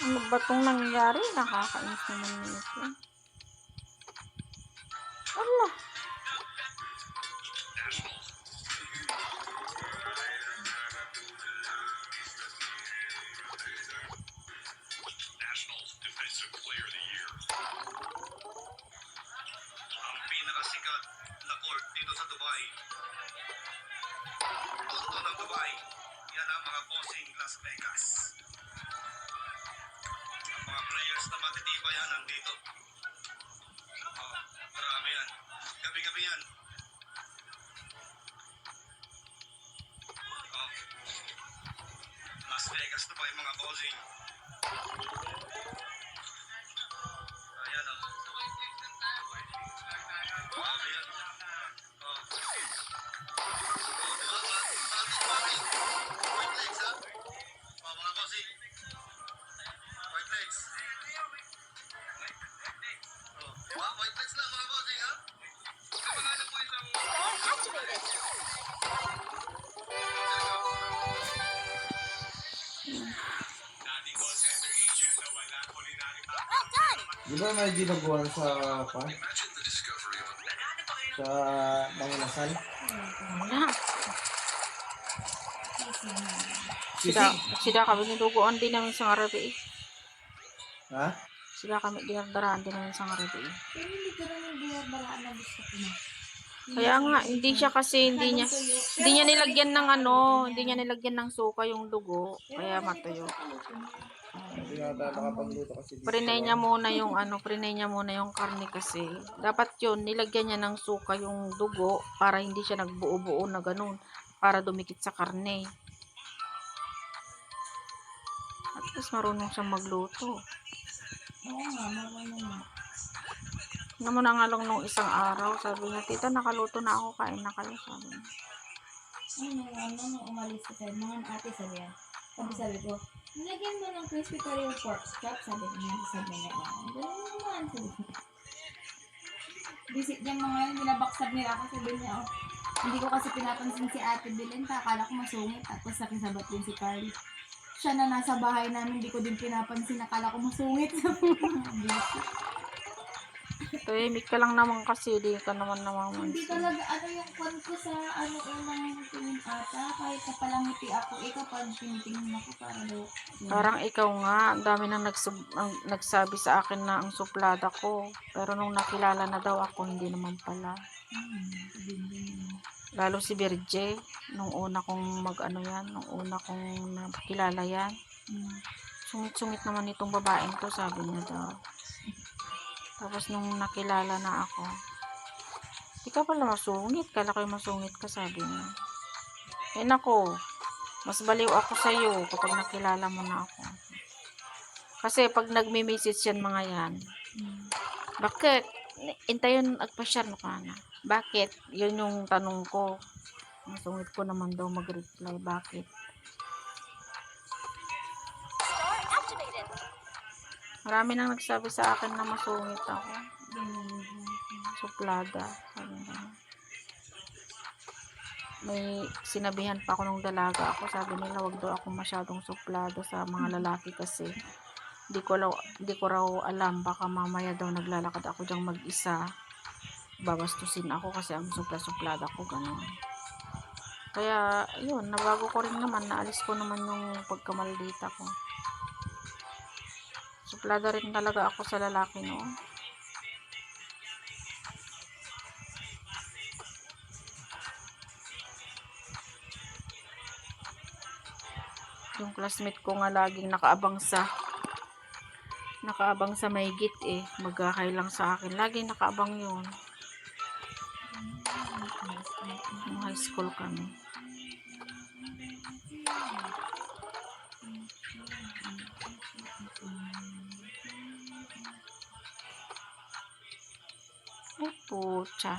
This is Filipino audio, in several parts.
Ano ba itong nangyari? Nakakainis naman nito. Allah. Nationals Defensive Player of the Year. Ang pinakasikat na court dito sa Dubai. Tondo ng Dubai. Yan ang mga bossing Las Vegas. Ang mga players na matitibay yan nandito. Oh, marami yan. Gabi-gabi yan. Oh. Las Vegas na ba yung mga bossing? Ayan o. Grabe yan. Oh. White legs ha? Oh, mga bossing. White legs. Oh, diba? White legs lang mga bossing ha? Kapag po isang... Di ba may ginagawa sa sa Nanginasal? Wala. Sila kami nilugoan din namin sa ngarabi. Ha? Sila kami dinardaraan din namin sa ngarabi. Pero hindi ka naman dinardaraan na gusto ko na. Kaya nga, hindi siya kasi, hindi niya nilagyan ng hindi niya nilagyan ng suka yung dugo, kaya matuyo. Hindi nga nakapagluto kasi dito. Prinay niya muna yung karne kasi. Dapat yun, nilagyan niya ng suka yung dugo para hindi siya nagbuo-buo na ganun, para dumikit sa karne. At least marunong siyang magluto. Oo nga, marunong na. Naman na nga lang nung isang araw, sabi niya, tita, nakaluto na ako, kain na kayo, sabi niya. Nung umalis ko sa'yo, mga ate sabi yan. Sabi ko, nilagyan mo ng crispy curry yung pork chop, sabi niya, ang gano'n naman, sabi niya. Visit niya mga yun, binabaksab nila ako, sabi niya, oh, hindi ko kasi pinapansin si Ate Belen, akala ko masungit, tapos nakisabat din si Carly. Siya na nasa bahay namin, hindi ko din pinapansin, akala ko masungit, sabi niya. Tahimik ka lang naman kasi, di ka naman Hindi namamansin. talaga yung kwan ko sa unang tingin ata. Kahit kapalangiti ako, kapag tinitingin ako para daw. Parang ikaw nga, ang dami nang nagsabi sa akin na ang suplada ko. Pero nung nakilala na daw ako, hindi naman pala. Lalo si Virgie, nung una kong nung una kong nakilala yan. Sungit-sungit naman itong babaeng to, sabi niya daw. Tapos nung nakilala na ako, di ka pala masungit, kala ko yung masungit ka, sabi niya. Eh nako, mas baliw ako sa'yo kapag nakilala mo na ako. Kasi pag nagme-message yan mga yan, bakit? Intayon agpasyar no ka na. Bakit? Yun yung tanong ko. Masungit ko naman daw mag-reply, bakit? Marami nang nagsabi sa akin na masungit ako. Suplada. May sinabihan pa ako nung dalaga ako. Sabi nila wag daw ako masyadong suplada sa mga lalaki kasi di ko raw alam, baka mamaya daw naglalakad ako dyang mag-isa. Babastusin ako kasi ang supla-suplada ko ganun. Kaya yun, nabago ko rin naman, naalis ko naman yung pagkamaldita ko. Suplada rin talaga ako sa lalaki noon. Yung classmate ko nga laging nakaabang sa may gate magkakailang sa akin. Laging nakaabang yun. Nung high school kami. Ay, pucha.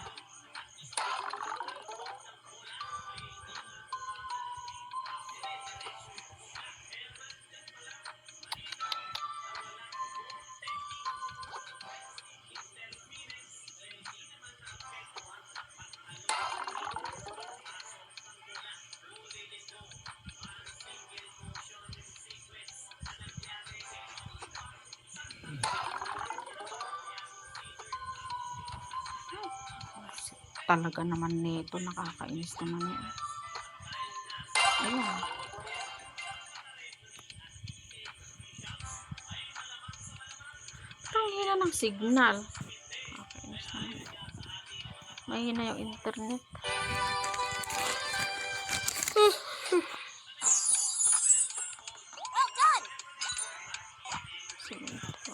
talaga naman nito, nakakainis naman yan. Ayan. Parang hina ng signal. Nakakainis naman. Mahina yung internet. Sige, ito.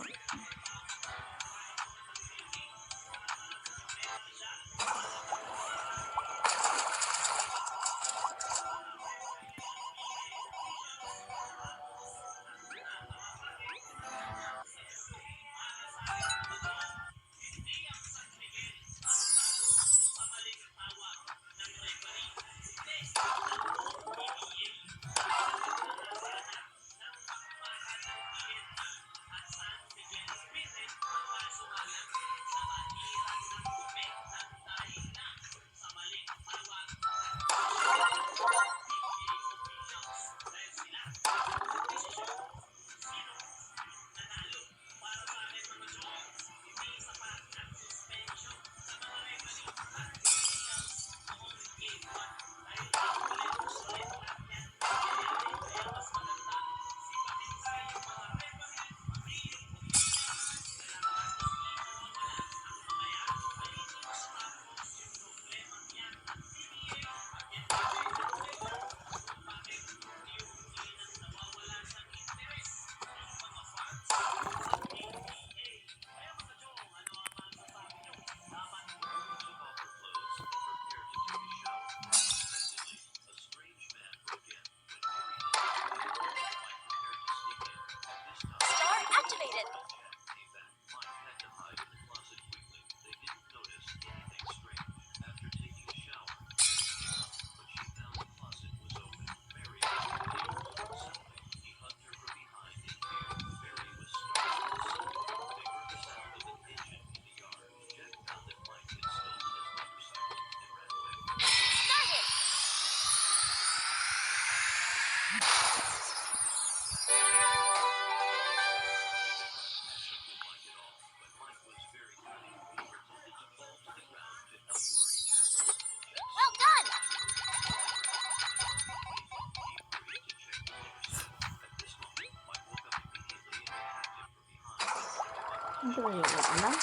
Hindi ko yung alam.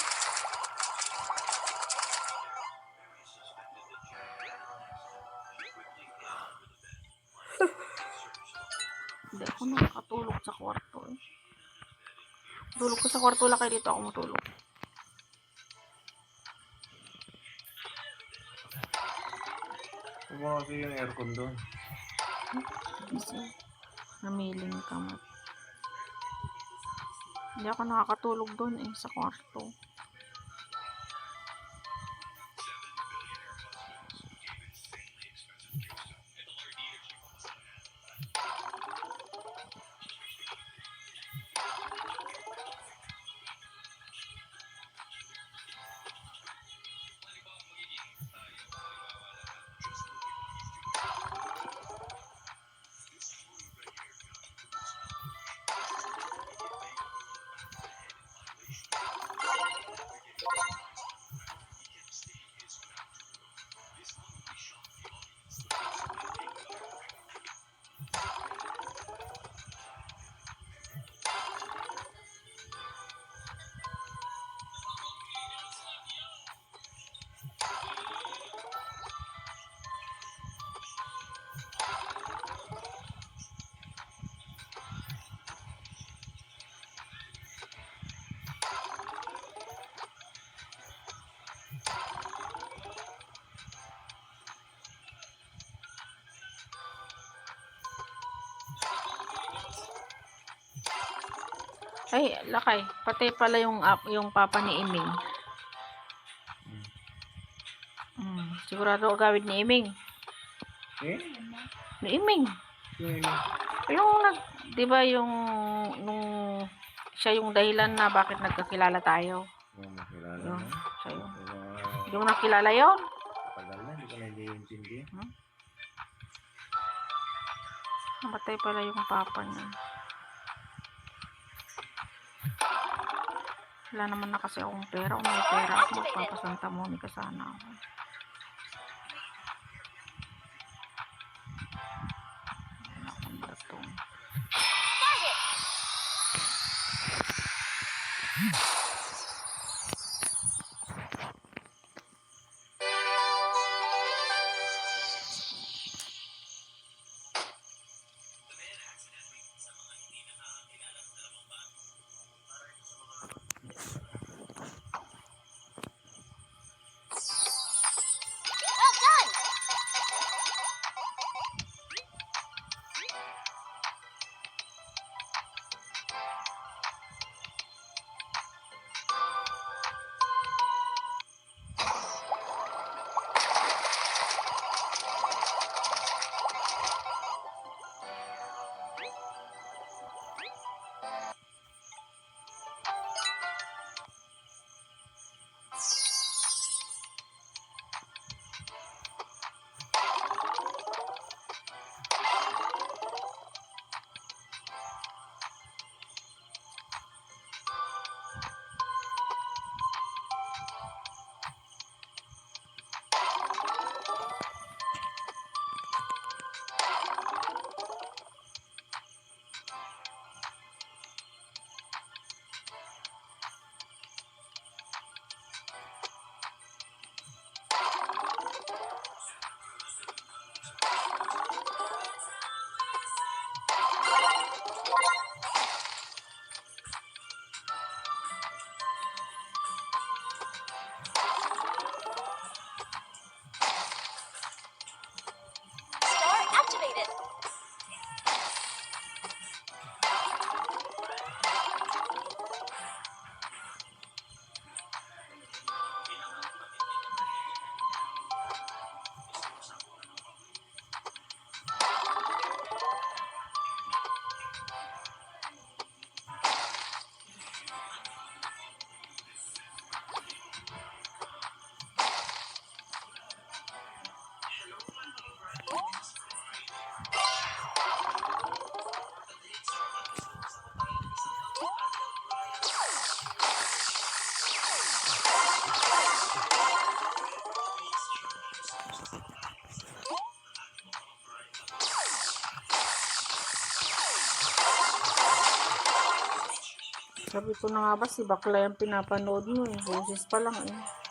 Hindi ako nakakatulog sa kwarto eh. Tulog ko sa kwarto lang, kayo dito ako matulog. Kung kasi yung aircon doon. Kasi namiling kamot. Hindi ako nakakatulog doon eh, sa kwarto. Ay, lakay. Pati pala yung papa ni Iming. Sigurado agawid ni Iming. Eh? Ni Iming. Yung Yung di ba yung nung siya yung dahilan na bakit nagkakilala tayo. makilala Yun, na. siya yun. Diba, Hindi mo nakilala yun? tagal na, hindi ko na hindi. Namatay pala yung papa niya. Wala naman na kasi akong pera. Kung may pera ako, magpapasanta Monica sana ako. Store activated. Sabi ko na nga ba, si bakla yung pinapanood mo eh. Boses pa lang eh.